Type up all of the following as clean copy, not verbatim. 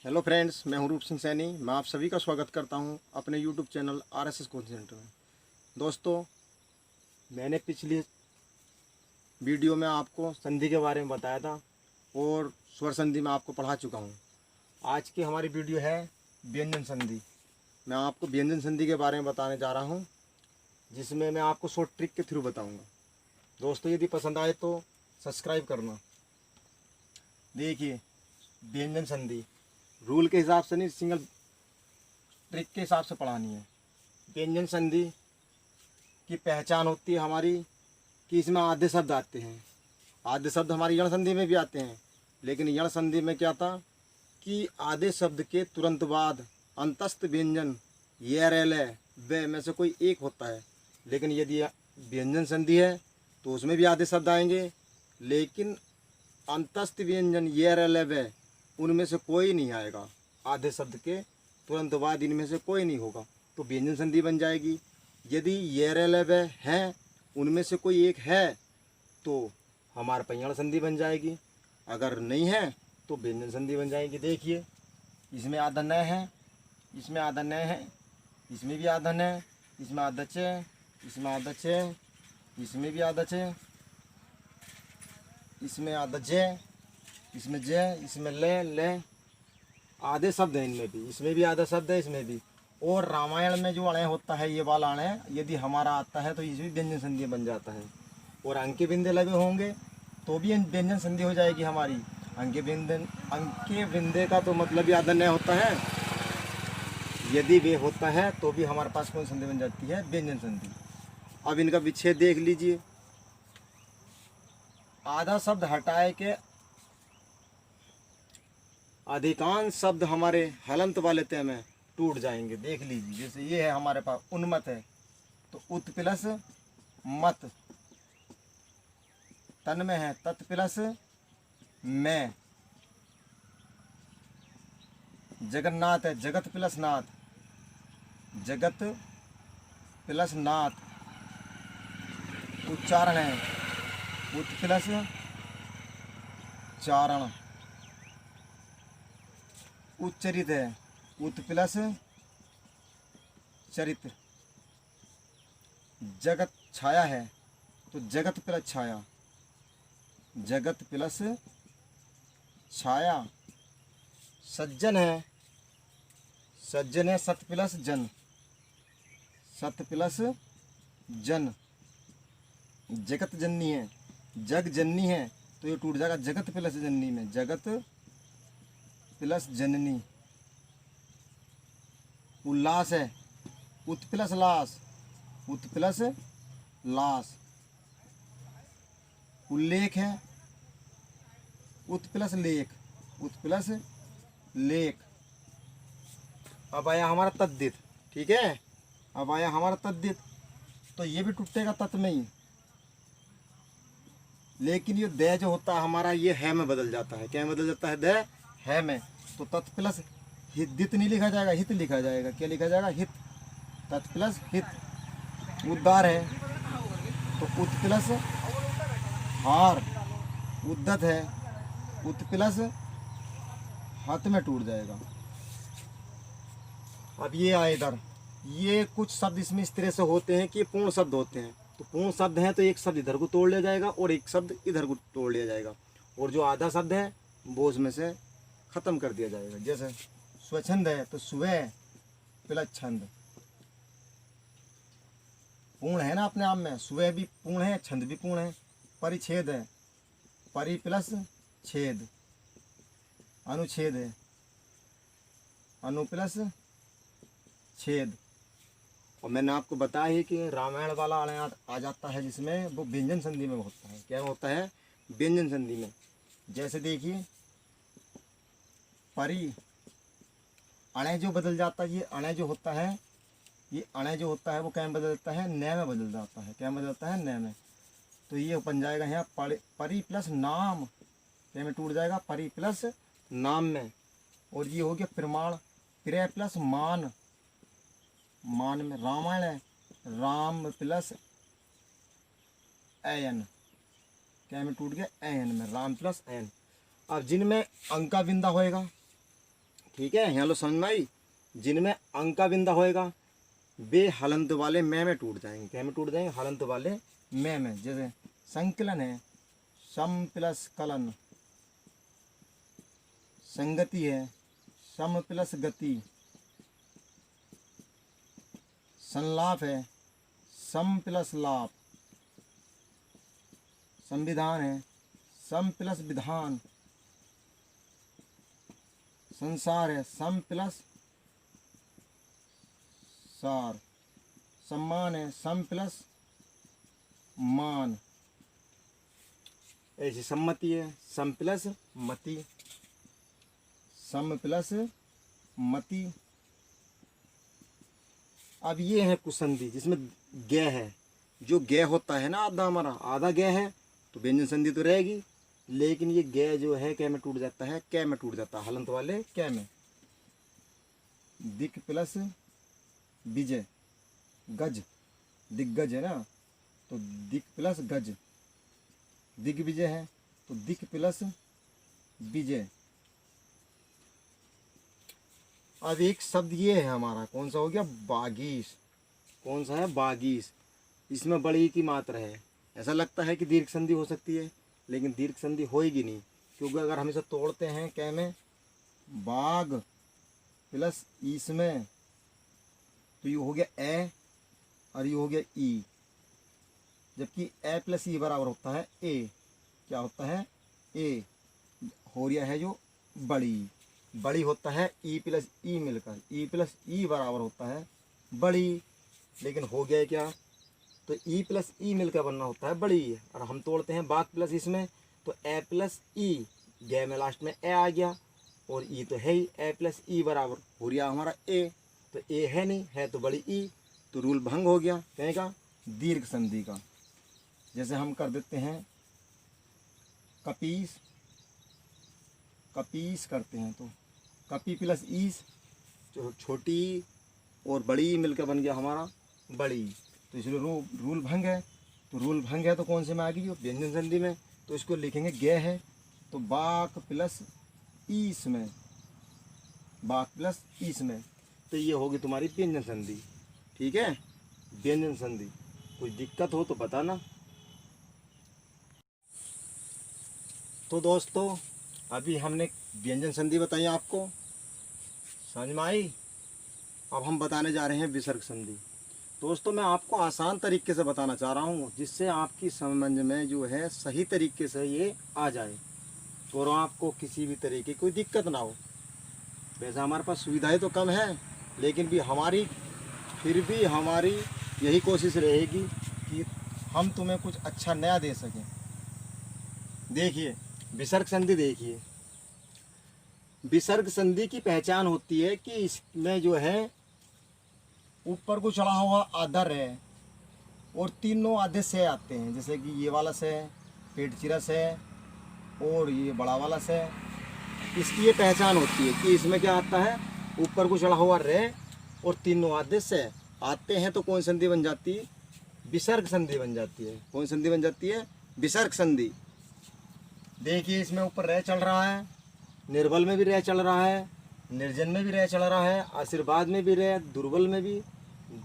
Hello friends, मैं हूं रूप सिंह सैनी। मैं आप सभी का स्वागत करता हूं अपने YouTube channel RSS coaching centre में। दोस्तों, मैंने पिछली वीडियो में आपको संधि के बारे में बताया था और स्वर संधि में आपको पढ़ा चुका हूं। आज की हमारी वीडियो है व्यंजन संधि। मैं आपको व्यंजन संधि के बारे में बताने जा रहा हूं, जिसमें मैं आपको शॉर्ट ट्रिक के थ्रू बताऊँगा। दोस्तों, यदि पसंद आए तो सब्सक्राइब करना। देखिए, व्यंजन संधि रूल के हिसाब से नहीं, सिंगल ट्रिक के हिसाब से पढ़ानी है। व्यंजन संधि की पहचान होती है हमारी कि इसमें आधे शब्द आते हैं। आधे शब्द हमारी यण संधि में भी आते हैं, लेकिन यण संधि में क्या था कि आधे शब्द के तुरंत बाद अंतस्थ व्यंजन ये रेले वे में से कोई एक होता है। लेकिन यदि व्यंजन संधि है तो उसमें भी आधे शब्द आएंगे, लेकिन अंतस्थ व्यंजन ये रेले वे उनमें से कोई नहीं आएगा। आधे शब्द के तुरंत बाद इनमें से कोई नहीं होगा, तो व्यंजन संधि बन जाएगी। यदि ये रेलवे हैं उनमें से कोई एक है तो हमारे पैंजण संधि बन जाएगी। अगर नहीं है तो व्यंजन संधि बन जाएगी। देखिए, इसमें आधा न है, इसमें आधा न है, इसमें भी आधा न, इसमें आधा च, इसमें आधा च, इसमें भी आधा च, इसमें आधा ज, इसमें ज, इसमें ले आधे शब्द हैं इनमें भी। इसमें भी आधा शब्द है, इसमें भी। और रामायण में जो अणय होता है, ये वाला अणय यदि हमारा आता है तो इसमें व्यंजन संधि बन जाता है। और अंके बिंदे लगे होंगे तो भी व्यंजन संधि हो जाएगी हमारी। अंके बिंदे का तो मतलब ही आधा न होता है। यदि वे होता है तो भी हमारे पास कौन संधि बन जाती है? व्यंजन संधि। अब इनका विच्छेद देख लीजिए। आधा शब्द हटाए के अधिकांश शब्द हमारे हलंत वाले तय में टूट जाएंगे। देख लीजिए, जैसे ये है हमारे पास उन्मत है तो उत प्लस मत, तन में है तत् प्लस में, जगन्नाथ है जगत प्लस नाथ, जगत प्लस नाथ। उच्चारण है उत प्लस चारण। उच्चरित है उत प्लस चरित्र। जगत छाया है तो जगत प्लस छाया, जगत प्लस छाया। सज्जन है, सज्जन है सत प्लस जन, सत प्लस जन। जगत जननी है, जग जननी है तो ये टूट जाएगा जगत प्लस जननी में, जगत प्लस जननी। उल्लास है उत प्लस लास, उत प्लस लास। उल्लेख है उत प्लस लेख, उत प्लस लेख। अब आया हमारा तद्धित। ठीक है, अब आया हमारा तद्धित, तो ये भी टूटेगा तत् में ही। लेकिन ये दे जो होता है हमारा, ये है में बदल जाता है। क्या में बदल जाता है? दे है में। तो तत् प्लस हित नहीं लिखा जाएगा, हित लिखा जाएगा। क्या लिखा जाएगा? हित। तत् प्लस हित। उद्धार है तो उत प्लस हार। उद्दत है उत प्लस हत में टूट जाएगा। अब ये आए इधर, ये कुछ शब्द इसमें इस तरह से होते हैं कि ये पूर्ण शब्द होते हैं। तो पूर्ण शब्द हैं तो एक शब्द इधर को तोड़ लिया जाएगा और एक शब्द इधर को तोड़ लिया जाएगा, और जो आधा शब्द है वो उसमें से खत्म कर दिया जाएगा। जैसे स्वच्छंद है तो सुबह प्लस छंद। पूर्ण है ना अपने आप में, सुबह भी पूर्ण है, छंद भी पूर्ण है। परिच्छेद है, परि प्लस छेद। अनुच्छेद है, अनु प्लस छेद। और मैंने आपको बताया ही कि रामायण वाला अणय आ जाता है जिसमें वो व्यंजन संधि में होता है। क्या होता है? व्यंजन संधि में। जैसे देखिए, परि अणय जो बदल जाता है, ये अणय जो होता है, ये अणय जो होता है वो क्या में बदल जाता है? न में बदल जाता है। क्या में बदलता है? न में। तो ये बन जाएगा यहाँ परि प्लस नाम। क्या में टूट जाएगा? परि प्लस नाम में। और ये हो गया प्रमाण, प्र प्लस मान, मान में। रामायण है राम प्लस एन। क्या में टूट गया? एन में, राम प्लस एन। अब जिनमें अंका बिंदा होएगा, ठीक है, यहाँ लो समझ में आई। जिनमें अंक का बिंदा होएगा वे हलंत वाले में टूट जाएंगे। क्या में टूट जाएंगे? हलंत वाले में। जैसे संकलन है, सम प्लस कलन। संगति है, सम प्लस गति। संलाप है, सम प्लस लाप। संविधान है, सम प्लस विधान। संसार है, सम प्लस सार। सम्मान है, सम प्लस मान। ऐसी सम्मति है, सम प्लस मति। सम प्लस मति। अब ये है कुसंधि जिसमें गे है। जो गे होता है ना आधा, हमारा आधा गे है तो व्यंजन संधि तो रहेगी, लेकिन ये गे जो है कै में टूट जाता है, कै में टूट जाता है, हलंत वाले कै में। दिक प्लस विजय, गज, दिग्गज है ना, तो दिक प्लस गज। दिग्विजय है तो दिक प्लस विजय। अब एक शब्द ये है हमारा, कौन सा हो गया? बागीस। कौन सा है? बागीस। इसमें बड़ी की मात्रा है। ऐसा लगता है कि दीर्घ संधि हो सकती है, लेकिन दीर्घ संधि होएगी नहीं, क्योंकि अगर हम इसे तोड़ते हैं कै में, बाग प्लस इसमें, तो ये हो गया ए और ये हो गया ई। जबकि ए प्लस ई बराबर होता है ए। क्या होता है? ए। हो रहा है जो बड़ी, बड़ी होता है ई प्लस ई मिलकर, ई प्लस ई बराबर होता है बड़ी। लेकिन हो गया क्या? तो ई प्लस ई मिलकर बनना होता है बड़ी, और हम तोड़ते हैं बाग प्लस इसमें, तो ए प्लस ई, गे में लास्ट में ए आ गया, और ई तो है ही, ए प्लस ई बराबर हो गया हमारा ए। तो ए है नहीं, है तो बड़ी ई, तो रूल भंग हो गया कहेगा दीर्घ संधि का। जैसे हम कर देते हैं कपीस, कपीस करते हैं तो कपी प्लस ईस, जो छोटी और बड़ी मिलकर बन गया हमारा बड़ी। तो इसलिए रूल भंग है। तो रूल भंग है तो कौन से में आ गई? व्यंजन संधि में। तो इसको लिखेंगे गे है तो बाक प्लस ईस में, बाक प्लस ईस में। तो ये होगी तुम्हारी व्यंजन संधि। ठीक है, व्यंजन संधि। कुछ दिक्कत हो तो बताना। तो दोस्तों अभी हमने व्यंजन संधि बताई आपको, समझ में आई। अब हम बताने जा रहे हैं विसर्ग संधि। दोस्तों मैं आपको आसान तरीके से बताना चाह रहा हूँ, जिससे आपकी समझ में जो है सही तरीके से ये आ जाए और आपको किसी भी तरीके की कोई दिक्कत ना हो। वैसे हमारे पास सुविधाएं तो कम है, लेकिन फिर भी हमारी यही कोशिश रहेगी कि हम तुम्हें कुछ अच्छा नया दे सकें। देखिए विसर्ग संधि, देखिए विसर्ग संधि की पहचान होती है कि इसमें जो है ऊपर को चढ़ा हुआ आधा रे और तीनों आधे से आते हैं, जैसे कि ये वाला से, पेट चिरा से और ये बड़ा वाला से। इसकी ये पहचान होती है कि इसमें क्या आता है, ऊपर को चढ़ा हुआ रे और तीनों आधे से आते हैं, तो कौन संधि बन जाती है? विसर्ग संधि बन जाती है। कौन संधि बन जाती है? विसर्ग संधि। देखिए इसमें ऊपर रे चल रहा है, निर्बल में भी रे चल रहा है, निर्जन में भी रे चल रहा है, आशीर्वाद में भी रे, दुर्बल में भी,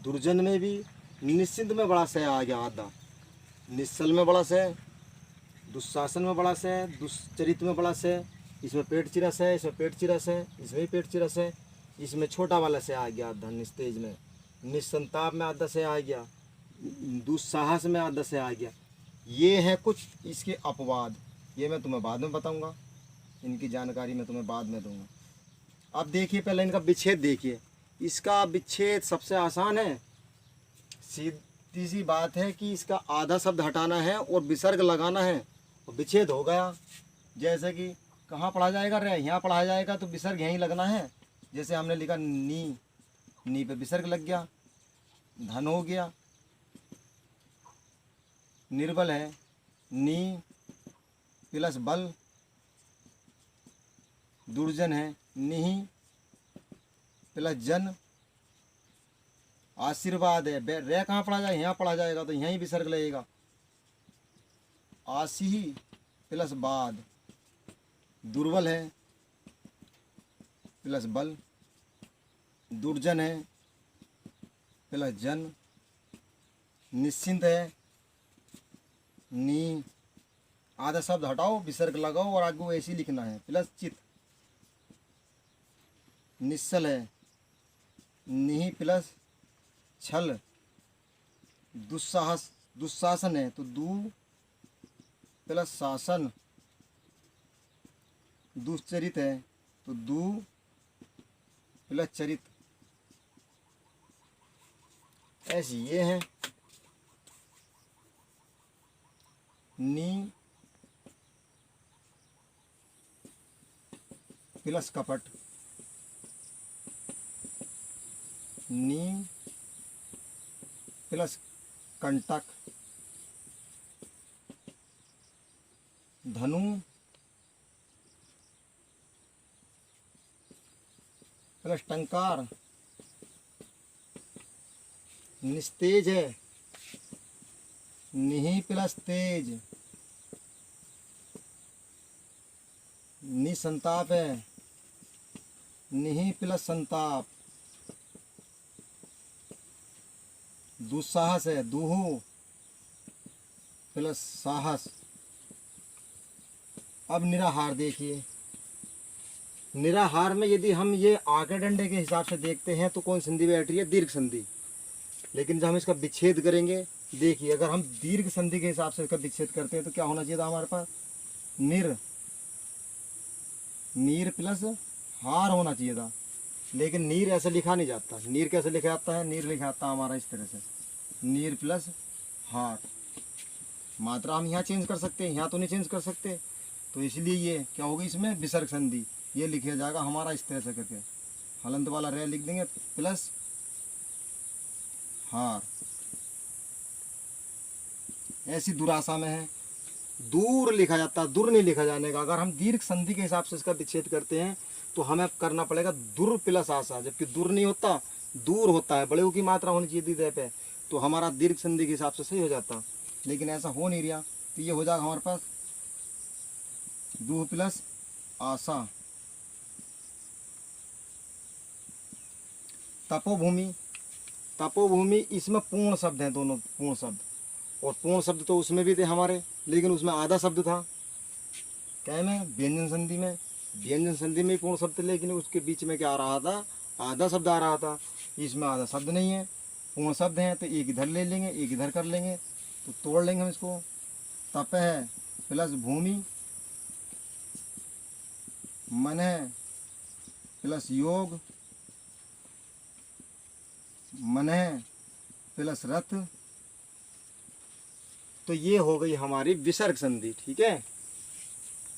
दुर्जन में भी, निश्चिंत में बड़ा से आ गया आधा, निश्चल में बड़ा से, दुशासन में बड़ा से, दुश्चरित में बड़ा से, इसमें पेट चिरस है, इसमें पेट चिरस है, इसमें भी पेट चिरस है, इसमें छोटा वाला से आ गया आधा निस्तेज में, निस्संताप में आधा से आ गया, दुस्साहस में आधा से आ गया। ये है कुछ इसके अपवाद, ये मैं तुम्हें बाद में बताऊंगा, इनकी जानकारी मैं तुम्हें बाद में दूंगा। अब देखिए पहले इनका विच्छेद देखिए। इसका विच्छेद सबसे आसान है, सीधी सी बात है कि इसका आधा शब्द हटाना है और विसर्ग लगाना है तो विच्छेद हो गया। जैसे कि कहाँ पढ़ा जाएगा रे, यहाँ पढ़ा जाएगा तो विसर्ग यहीं लगना है। जैसे हमने लिखा नी, नी पे विसर्ग लग गया, धन हो गया। निर्बल है, नी प्लस बल। दुर्जन है, निहि प्लस जन। आशीर्वाद है, रे कहाँ पढ़ा जाए, यहाँ पढ़ा जाएगा तो यहीं विसर्ग लगेगा, आसी प्लस बाद। दुर्बल है, प्लस बल, दुर्जन है प्लस जन, निश्चिंत है, नी, आधा शब्द हटाओ विसर्ग लगाओ और आगे ऐसे ही लिखना है, प्लस चित, निश्चल है, निहि प्लस छल, दुस्साहस, दुशासन है तो दू प्लस शासन, दुश्चरित है तो दू प्लस चरित। ऐसी ये है। नी प्लस कपट, नी प्लस कंटक, धनु प्लस टंकार, निस्तेज है, निहि प्लस तेज, निसंताप है, निहि प्लस संताप, दुस्साहस है, दूहु प्लस साहस। अब निराहार देखिए, निराहार में यदि हम ये आगे डंडे के हिसाब से देखते हैं तो कौन संधि बैठ रही है? दीर्घ संधि। लेकिन जब हम इसका विच्छेद करेंगे, देखिए अगर हम दीर्घ संधि के हिसाब से इसका विच्छेद करते हैं तो क्या होना चाहिए था हमारे पास? निर, नीर प्लस हार होना चाहिए था। लेकिन नीर ऐसे लिखा नहीं जाता। नीर कैसे लिखा जाता है? नीर लिखा जाता है हमारा इस तरह से, नीर प्लस हार। मात्रा हम यहाँ चेंज कर सकते हैं, यहाँ तो नहीं चेंज कर सकते, तो इसलिए ये क्या होगी, इसमें विसर्ग संधि। ये लिखा जाएगा हमारा इस तरह से करके, हलंत वाला रे लिख देंगे प्लस हार। ऐसी दुराशा में है, दूर लिखा जाता है, दूर नहीं लिखा जाने का। अगर हम दीर्घ संधि के हिसाब से इसका विच्छेद करते हैं तो हमें करना पड़ेगा दूर प्लस आशा, जबकि दूर नहीं होता, दूर होता है, बड़े की मात्रा होनी चाहिए दीदे पे, तो हमारा दीर्घ संधि के हिसाब से सही हो जाता। लेकिन ऐसा हो नहीं रहा, तो ये हो जाएगा हमारे पास दू प्लस आशा। तपोभूमि, तपोभूमि इसमें पूर्ण शब्द हैं, दोनों पूर्ण शब्द, और पूर्ण शब्द तो उसमें भी थे हमारे, लेकिन उसमें आधा शब्द था। क्या में? व्यंजन संधि में। व्यंजन संधि में पूर्ण शब्द, लेकिन उसके बीच में क्या आ रहा था? आधा शब्द आ रहा था। इसमें आधा शब्द नहीं है, पूर्ण शब्द हैं, तो एक इधर ले लेंगे, एक इधर कर लेंगे, तो तोड़ लेंगे हम इसको। तप है प्लस भूमि, मन है प्लस योग, मन है प्लस रथ। तो ये हो गई हमारी विसर्ग संधि। ठीक है।